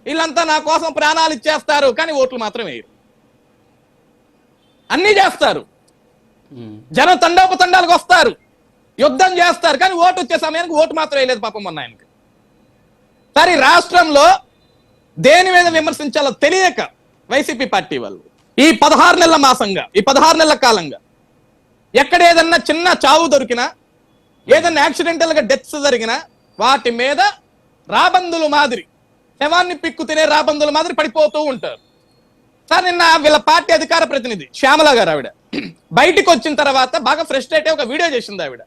వీళ్ళంతా నా కోసం ప్రాణాలు ఇచ్చేస్తారు కానీ ఓట్లు మాత్రం వేయరు. అన్ని చేస్తారు, జనం తండోపతండాలకు వస్తారు, యుద్ధం చేస్తారు, కానీ ఓటు వచ్చే సమయానికి ఓటు మాత్రం వేయలేదు పాపం మొన్న ఆయనకి. సరే రాష్ట్రంలో దేని మీద విమర్శించాలో తెలియక వైసీపీ పార్టీ వాళ్ళు ఈ 16 నెలల మాసంగా, ఈ 16 నెలల కాలంగా ఎక్కడ ఏదన్నా చిన్న చావు దొరికినా, ఏదన్నా యాక్సిడెంటల్ గా డెత్స్ జరిగినా వాటి మీద రాబందుల మాదిరి, శవాన్ని పిక్కు తినే రాబందుల మాదిరి పడిపోతూ ఉంటారు. సార్ నిన్న వీళ్ళ పార్టీ అధికార ప్రతినిధి శ్యామల గారు ఆవిడ బయటికి వచ్చిన తర్వాత బాగా ఫ్రస్ట్రేట్ అయ్యి ఒక వీడియో చేసింది ఆవిడ.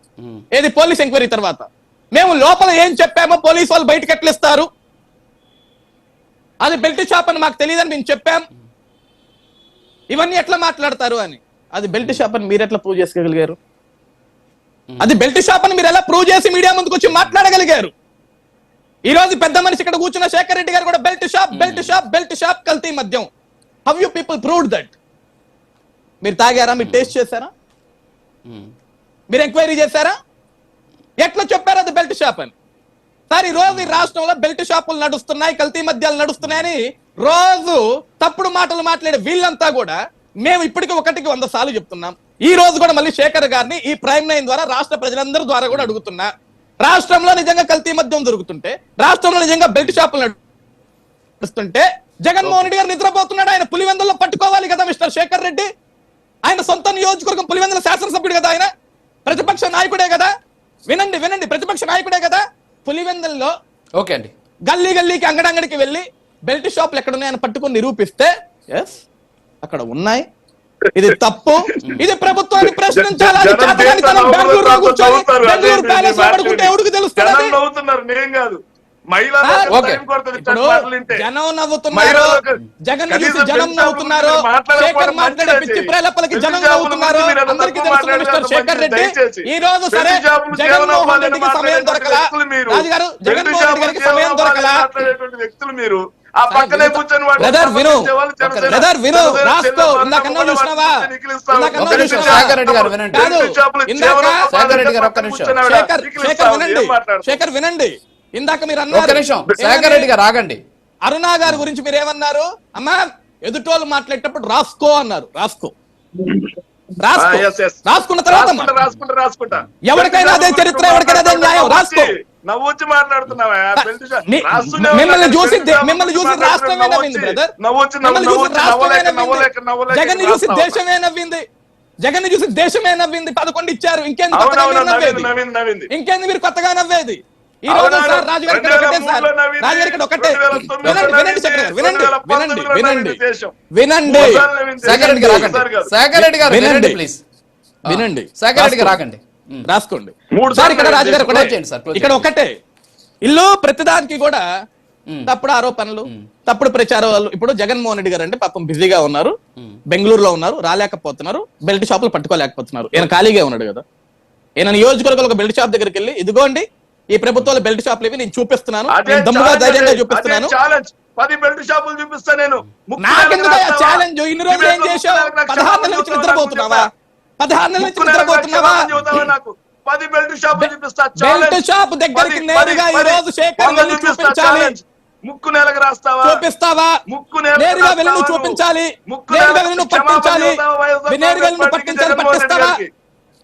ఏది పోలీస్ ఎంక్వైరీ తర్వాత మేము లోపల ఏం చెప్పామో పోలీసు వాళ్ళు బయటకు ఎట్లిస్తారు, అది బెల్ట్ షాప్ అని మాకు తెలియదని మేము చెప్పాం, ఇవన్నీ ఎట్లా మాట్లాడతారు అని. అది బెల్ట్ షాప్ అని మీరు ఎట్లా ప్రూవ్ చేసుకోగలిగారు? అది బెల్ట్ షాప్ అని మీరు ఎలా ప్రూవ్ చేసి మీడియా ముందుకు వచ్చి మాట్లాడగలిగారు? ఈ రోజు పెద్ద మనిషి ఇక్కడ కూర్చున్న శేఖర్ రెడ్డి గారు కూడా belt shop belt shop belt shop కల్తీ మద్యం. How you people proved that? మీరు తాగారా? మీరు టేస్ట్ చేశారా? మీరు ఎంక్వైరీ చేశారా? ఎట్లా చెప్పారు అది బెల్ట్ షాప్ అని? సార్ ఈ రోజు ఈ రాష్ట్రంలో బెల్ట్ షాపులు నడుస్తున్నాయి, కల్తీ మద్యాలు నడుస్తున్నాయని రోజు తప్పుడు మాటలు మాట్లాడే వీళ్ళంతా కూడా మేము ఇప్పటికీ 1కి 100 సార్లు చెప్తున్నాం. ఈ రోజు కూడా మళ్ళీ శేఖర్ గారిని ఈ ప్రైమ్ 9 ద్వారా రాష్ట్ర ప్రజలందరి ద్వారా కూడా అడుగుతున్నా, రాష్ట్రంలో నిజంగా కల్తీ మద్యం దొరుకుతుంటే, రాష్ట్రంలో నిజంగా బెల్ట్ షాపులు నడుస్తుంటే జగన్మోహన్ రెడ్డి గారు నిద్రపోతున్నాడు. ఆయన పులివెందుల్లో పట్టుకోవాలి కదా మిస్టర్ శేఖర్ రెడ్డి. ఆయన సొంత నియోజకవర్గం పులివెందుల శాసనసభ్యుడు కదా, ఆయన ప్రతిపక్ష నాయకుడే కదా. వినండి వినండి, ప్రతిపక్ష నాయకుడే కదా. పులివెందుల్లో ఓకే అండి, గల్లీ గల్లీకి అంగడంగడికి వెళ్ళి బెల్ట్ షాపులు ఎక్కడున్నాయని పట్టుకొని నిరూపిస్తే ఎస్ అక్కడ ఉన్నాయి, ఇది తప్పు, ఇది ప్రభుత్వాన్ని ప్రశ్నించాలి. బెంగళూరులో కూర్చొని బెంగళూరు ప్యాలెస్ లో పడుకుంటే ఎవరికి తెలుస్తుంది? జనం నవ్వుతున్నారు, జగన్ చూసి జనం నవ్వుతున్నారు, శేఖర్ మాట్లాడే పిచ్చి ప్రేలపలకి జనం నవ్వుతున్నారు. అందరికీ తెలుసు మిస్టర్ శేఖర్ రెడ్డి. ఈ రోజు సరే జగన్మోహన్ రెడ్డికి సమయం దొరకలా, రాజుగారు జగన్మోహన్ రెడ్డి గారికి సమయం దొరకలా. బ్రదర్ విను, బ్రదర్ విను, రాసుకో. ఇందాకన్నా చూసినావా? శేఖర్ వినండి, ఇందాక మీరు అన్నారు శేఖర్ రెడ్డి గారు ఆగండి. అరుణా గారి గురించి మీరు ఏమన్నారు? అమ్మా ఎదుటోళ్ళు మాట్లాడేటప్పుడు రాసుకో అన్నారు. రాసుకున్న తర్వాత ఎవరికైనా అదే చరిత్ర, ఎవరికైనా అదే న్యాయం. రాసుకో. నవ్వొచ్చి మాట్లాడుతున్నావా? మిమ్మల్ని చూసి రాష్ట్రమే నవ్వింది బ్రదర్. జగన్ చూసి దేశమే నవ్వింది, జగన్ చూసి దేశమే నవ్వింది. 11 ఇచ్చారు, ఇంకేంది నవ్వేది? ఇంకేంది మీరు కొత్తగా నవ్వేది? ఈ రోజు సార్ రాజుగారి ఒకటే, సార్ రాజుగారి ఇక్కడ ఒకటే. వినండి శేఖర్ గారు, వినండి వినండి వినండి వినండి శేఖర్ రెడ్డి గారు వినండి ప్లీజ్, వినండి శేఖర్ రెడ్డి గారు ఆగండి, రాసుకోండి. సార్ ఇక్కడ రాజుగారు ఇక్కడ ఒకటే, ఇల్లు ప్రతిదానికి కూడా తప్పుడు ఆరోపణలు, తప్పుడు ప్రచారాలు. ఇప్పుడు జగన్మోహన్ రెడ్డి గారు అంటే పాపం బిజీగా ఉన్నారు, బెంగళూరులో ఉన్నారు, రాలేకపోతున్నారు, బెల్ట్ షాపులు పట్టుకోలేకపోతున్నారు. ఈయన ఖాళీగా ఉన్నాడు కదా. ఈయన నియోజకవర్గంలో ఒక బెల్ట్ షాప్ దగ్గరికి వెళ్ళి ఇదిగోండి ఈ ప్రభుత్వాలు బెల్ట్ షాపులు ఇవి నేను చూపిస్తున్నాను, దమ్ముగా ధైర్యంగా చూపిస్తున్నాను. 10 బెల్ట్ షాపులు చూపిస్తా నేను. నాకెందుకు ఛాలెంజ్? ఇన్ని రోజులు ఏం చేశావు? 16 నెలల నుంచి నిద్రపోతున్నావా? 16 నెలల నుంచి నిద్రపోతున్నావా? 10 బెల్ట్ షాపులు చూపిస్తా. బెల్ట్ షాప్ దగ్గరికి నేరుగా ఈ రోజు శేఖర్ వెళ్ళి చూపించాలి. ముక్కు నేలకు రాస్తావా? చూపిస్తావా? నేరుగా వెళ్ళి నువ్వు చూపించాలి, నేరుగా వెళ్ళి నువ్వు పట్టించాలి, నేరుగా వెళ్ళి నువ్వు పట్టించాలి, పట్టిస్తావా?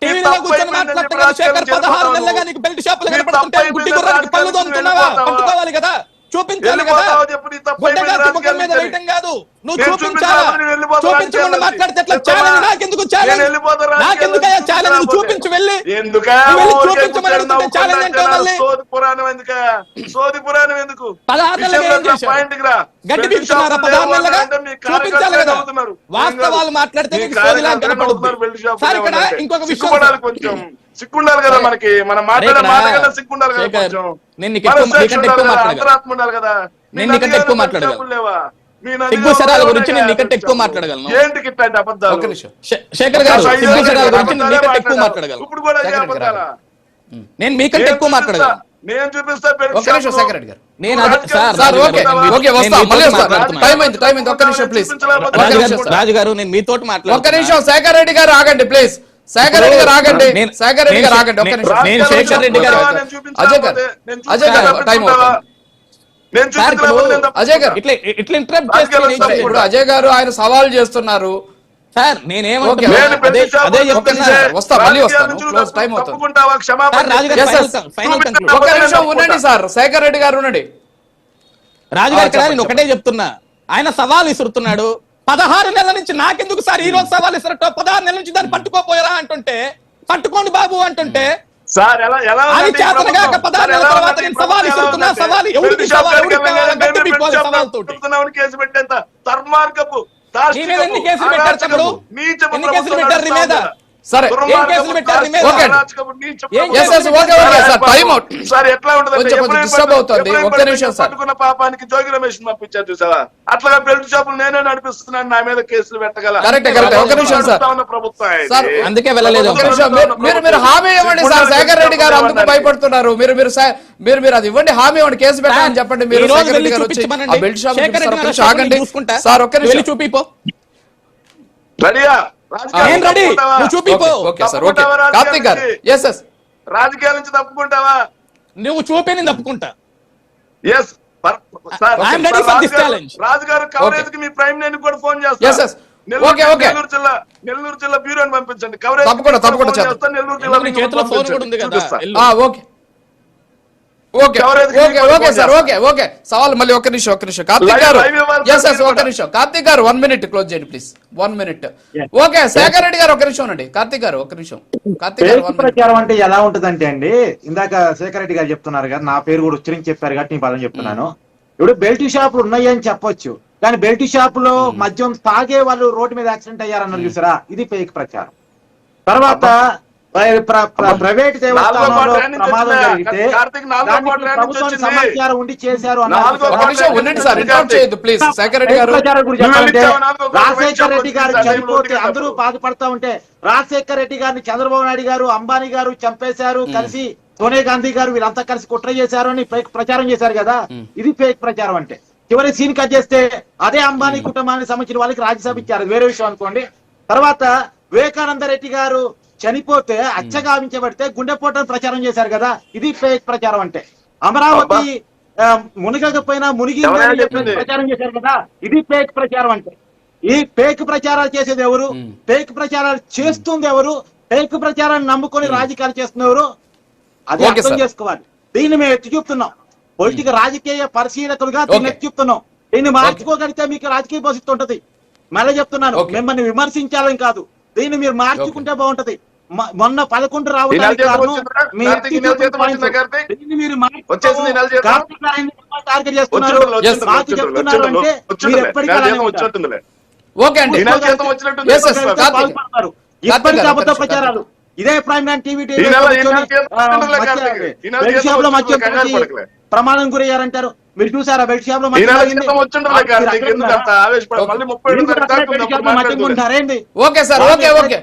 టీవీలో కూర్చొని మాట్లాడుతున్నా శేఖర్ 16 నెలలుగా నీకు బెల్ట్ షాపులు కనపడుతుంటే గుడ్డి గుర్రానికి పళ్ళు తోముతున్నావా? పట్టుకోవాలి కదా, చూపించాలి కదా. ముఖం మీద వేయటం కాదు, నువ్వు చూపించాలా? చూపించకుండా మాట్లాడితే ఎట్లా? ఛాలెంజ్ నాకెందుకు? ఛాలెంజ్ నాకెందుకు? ఛాలెంజ్ నువ్వు చూపించి వెళ్ళి చూపించమని అడుగుతుంటే ఛాలెంజ్ అంటే మళ్ళీ 16 నెలలుగా ఏం చేశావు? గడ్డి పీకుతున్నారా 16 నెలలుగా? చూపించాలి కదా. వాస్తవాలు మాట్లాడితే నీకు సోదిలా కనపడుతుంది. సార్ ఇక్కడ ఇంకొక విషయం కొంచెం సిగ్గుండాలి కదా మనకి, మనం మాట్లాడే మాట కన్నా సిగ్గుండాలి కదా. నేను నీకంటే ఎక్కువ మాట్లాడగలను. సిగ్గు శరాల గురించి నేను నీకంటే ఎక్కువ మాట్లాడగలను. ఏంటికి ఇట్లాంటి అబద్ధాలు? శేఖర్ గారు సిగ్గు శరాల గురించి నేను మీకంటే ఎక్కువ మాట్లాడగలను. ఇప్పుడు కూడా నేను మీకంటే ఎక్కువ మాట్లాడగలను. నేను చూపిస్తా. శేఖర్ రెడ్డి గారు రాజుగారు నేను మీతో మాట్లాడుతున్నాను. శేఖర్ రెడ్డి గారు ఆగండి ప్లీజ్. శేఖర్ రెడ్డి గారు ఆగండి, శేఖర్ రెడ్డి గారు ఆగండి. ఒక్క నిమిషం. నేను శేఖర్ రెడ్డి గారు అజయ్ గారు టైం అవుతుంది. నేను సార్, చూపించిన ఇప్పుడు అబద్ధం నేను తప్పు- అజయ్ గారు ఇట్లా ఇంటరప్ట్ రాజకీయాల్లో చేస్తే సరే, ఇప్పుడు అజయ్ గారు ఆయన సవాల్ చేస్తున్నారు. Sir okay. నేనేమంటున్నా నేను అదే బెల్ట్ షాపులు అదే ఒక్క చెప్తున్నా. నిమిషం. వస్తా, మళ్ళీ రాజకీయాల వస్తాను. నుంచి క్లోజ్, టైం అవుతుంది. తప్పుకుంటావా? క్షమాపణ సార్, రాజుగారు Yes, yes. Final conclude. ఒక్క నిమిషం ఉండండి సార్, శేఖర్ రెడ్డి గారు ఉండండి. రాజుగారు ఇక్కడ చెప్పండి, నేను ఒకటే చెప్తున్నా, ఆయన సవాల్ ఇస్తున్నాడు. 16 నెలల నుంచి నాకెందుకు సార్ ఈ రోజు సవాల్ ఇస్తున్నట్టు, 16 నెలల నుంచి దాన్ని పట్టుకోపోయారా అంటుంటే, పట్టుకోండి బాబు అంటుంటే, సార్ ఎలా ఎలా అది ఉందండి ఈ చేతనగాక ప్రభుత్వం? 16 సార్, నెలల ఎలా తర్వాత ఉందండి నేను ఈ ప్రభుత్వం? సవాల్ ఎలా ఇస్తున్నా. ఉందండి? సవాల్ ఎవరికి బెల్ట్ షాప్ సవాల్, దగ్గరికి ఎవరికి కావాలి? వెళ్ళండి, గట్టి బెల్ట్ పిక్కోవాలి షాప్ సవాల్తోటి. పెడుతున్నామని కేసు పెట్టేంత దుర్మార్గపు, నీ మీద ఎన్ని కేసులు పెట్టారు తమ్ముడు? నీచపు ఎన్ని కేసులు ప్రభుత్వం పెట్టారు నీ మీద? నడుస్తా ఉంది. సరే, ఏం కేసులు పెట్టారు నీ మీద? ఓకే. అరాచకపు, నీచపు ఏం ప్రభుత్వం. కేసులు okay, okay, sir, time out. Sir ఎట్లా ఉంటదంటే కొంచెం ఎప్పుడైనా డిస్టర్బ్ అవుతుంది. ఎప్పుడైనా ఒక్క నిమిషం సార్. పట్టుకున్న పాపానికి జోగి రమేష్ పంపించారు చూసావా? అట్లాగా బెల్ట్ షాపులు నేనే నడిపిస్తున్నాను, నా మీద కేసులు పెట్టగల కరెక్టే, కరెక్టే. ఒక్క నిమిషం సార్. నడుస్తా ఉన్న ప్రభుత్వం ఇది. సార్, అందుకే వెళ్ళలేదు. ఒక్క నిమిషం. మీరు హామీ ఇవ్వండి సార్. శేఖర్ రెడ్డి గారు అందుకు భయపడుతున్నారు. మీరు అది ఇవ్వండి, హామీ ఇవ్వండి, కేసు పెట్టాలని చెప్పండి. మీరు ఈ రోజు శేఖర్ రెడ్డి వెళ్ళి గారు వచ్చి చూపించమనండి. ఆ బెల్ట్ షాప్ శేఖర్ రెడ్డి గారు ఆగండి చూసుకుంటా. సార్, ఒక్క వెళ్ళి నిమిషం. చూపిపో. రెడీయా? నేను రెడీ, నువ్వు చూపిపో. Okay sir, okay. Karthik garu, yes yes, రాజకీయాల నుంచి తప్పుకుంటావా? నువ్వు చూపి నేను తప్పుకుంటా. Yes I am ready for this challenge. రాజుగారు కవరేజ్ కి మీ ప్రైమ్ నేను కూడా ఫోన్ Yes, చేస్తాను. yes. Okay, okay. నెల్లూరు జిల్లా బ్యూరోని పంపించండి. కవరేజ్ తప్పకుండా చేద్దాం. చేస్తాను. నెల్లూరు జిల్లా నీ చేతిలో ఫోన్ కూడా ఉంది కదా. చూపిస్తా. వెళ్ళు. ఓకే ఓకే కవరేజ్ కి ఓకే మీకు ఓకే ఫోన్ సార్, చేస్తా. Okay okay. సవాల్ మళ్ళీ ఒక్క నిమిషం. కార్తీక్ గారు, లైవ్ ఇవ్వాలి ఎస్ ఎస్, మీరు ఒక్క కూడా. నిమిషం. కార్తీక్ గారు 1 minute క్లోజ్ చేయండి please. 1 minute. Okay, Shekhar Reddy గారు ఒక్క నిమిషం ఉండండి. కార్తీక్ గారు ఒక్క నిమిషం. కార్తీక్ గారు 1 minute. ప్రచారం అంటే ఎలా ఉంటదంటే అండి, ఇందాక శేఖర్ రెడ్డి గారు చెప్తున్నారు కదా, నా పేరు కూడా ఉచ్చరించి చెప్పారు కాబట్టి నేను పదం చెప్తున్నాను. ఇప్పుడు బెల్ట్ షాపులు ఉన్నాయి అని చెప్పొచ్చు, కానీ బెల్ట్ షాపులో మద్యం తాగే వాళ్ళు రోడ్డు మీద యాక్సిడెంట్ అయ్యారన్నారు చూసారా, ఇది ఫేక్ ప్రచారం. తర్వాత ప్రైవేట్ దేవస్థానంలో ప్రమాదం జరిగితే దానికి ప్రభుత్వం సమాచారం ఉండి చేశారు అన్నారు. ఒక్క నిమిషం ఉండండి సార్, ఇంటరప్ట్ చేయొద్దు ప్లీజ్. శేఖర్ రెడ్డి గారు, ప్రచారం గురించి చెప్పాలంటే రాజశేఖర్ రెడ్డి గారు చనిపోతే అందరూ బాధపడతా ఉంటే, రాజశేఖర్ రెడ్డి గారిని చంద్రబాబు నాయుడు గారు, అంబానీ గారు చంపేశారు, కలిసి సోనియా గాంధీ గారు వీళ్ళంతా కలిసి కుట్ర చేశారు అని ప్రచారం చేశారు కదా, ఇది ఫేక్ ప్రచారం అంటే. చివరి సీన్ కట్ చేస్తే అదే అంబానీ కుటుంబానికి సంబంధించిన వాళ్ళకి రాజ్యసభ ఇచ్చారు, వేరే విషయం అనుకోండి. తర్వాత వివేకానంద రెడ్డి గారు చనిపోతే అచ్చగావించబడితే గుండెపోటని ప్రచారం చేశారు కదా, ఇది ఫేక్ ప్రచారం అంటే. అమరావతి మునిగకపోయినా మునిగి ప్రచారం చేశారు కదా, ఇది ఫేక్ ప్రచారం అంటే. ఈ ఫేక్ ప్రచారాలు చేసేది ఎవరు, ఫేక్ ప్రచారాలు చేస్తుంది ఎవరు, ఫేక్ ప్రచారాన్ని నమ్ముకొని రాజకీయాలు చేస్తున్న ఎవరు, అది అర్థం చేసుకోవాలి. దీన్ని మేము ఎత్తి చూపుతున్నాం, పొలిటికల్ రాజకీయ పరిశీలకులుగా దీన్ని ఎత్తి చూపుతున్నాం. దీన్ని మార్చుకోగలిగితే మీకు రాజకీయ భవిష్యత్తు ఉంటది. మళ్ళీ చెప్తున్నాను, మిమ్మల్ని విమర్శించాలని కాదు, దీన్ని మీరు మార్చుకుంటే బాగుంటది. మొన్న 11 రావడానికి కారణం టార్గెట్ చేస్తున్నారు. మాకు చెప్తున్నారు అంటే మీరు ఎప్పటికీ ఓకే అండి. ఇప్పటికీ అబద్ధ ప్రచారాలు. ఇదే prime nine TV belt shop లో మధ్య ప్రమాణం గురయ్యారంటారు. మీరు చూసారా బెల్ట్ షాప్ లో మధ్య ఓకే సార్, ఓకే ఓకే.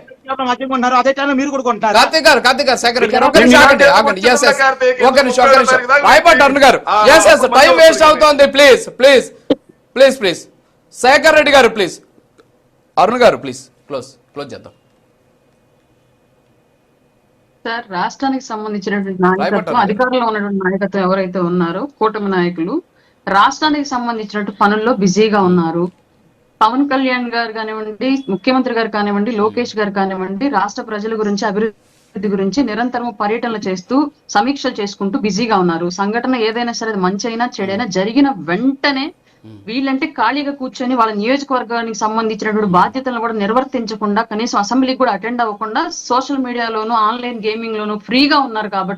మధ్యకుంటారు, అదే టైం మీరు కూడా కొంటారు. కార్తీక్ గారు, శేఖర్ రెడ్డి గారు ఒక్క నిమిషం ఆగండి. ఎస్ ఎస్, ఒక్క నిమిషం. రాయపాటి అరుణ్ గారు, ఎస్ ఎస్, టైం వేస్ట్ అవుతోంది. Please please please please. Shekhar Reddy గారు ప్లీజ్. అరుణ్ గారు ప్లీజ్ క్లోజ్ చేద్దాం. సార్, రాష్ట్రానికి సంబంధించినటువంటి నాయకత్వం, అధికారంలో ఉన్నటువంటి నాయకత్వం ఎవరైతే ఉన్నారో కూటమి నాయకులు రాష్ట్రానికి సంబంధించినటువంటి పనుల్లో బిజీగా ఉన్నారు. పవన్ కళ్యాణ్ గారు కానివ్వండి, ముఖ్యమంత్రి గారు కానివ్వండి, లోకేష్ గారు కానివ్వండి, రాష్ట్ర ప్రజల గురించి, అభివృద్ధి గురించి నిరంతరం పర్యటనలు చేస్తూ సమీక్షలు చేసుకుంటూ బిజీగా ఉన్నారు. సంఘటన ఏదైనా సరే, మంచి అయినా చెడైనా జరిగిన వెంటనే వీళ్ళంటే ఖాళీగా కూర్చొని వాళ్ళ నియోజకవర్గానికి సంబంధించినటువంటి బాధ్యతలను కూడా నిర్వర్తించకుండా, కనీసం అసెంబ్లీకి కూడా అటెండ్ అవ్వకుండా సోషల్ మీడియాలోను, ఆన్లైన్ గేమింగ్ లోను ఫ్రీగా ఉన్నారు కాబట్టి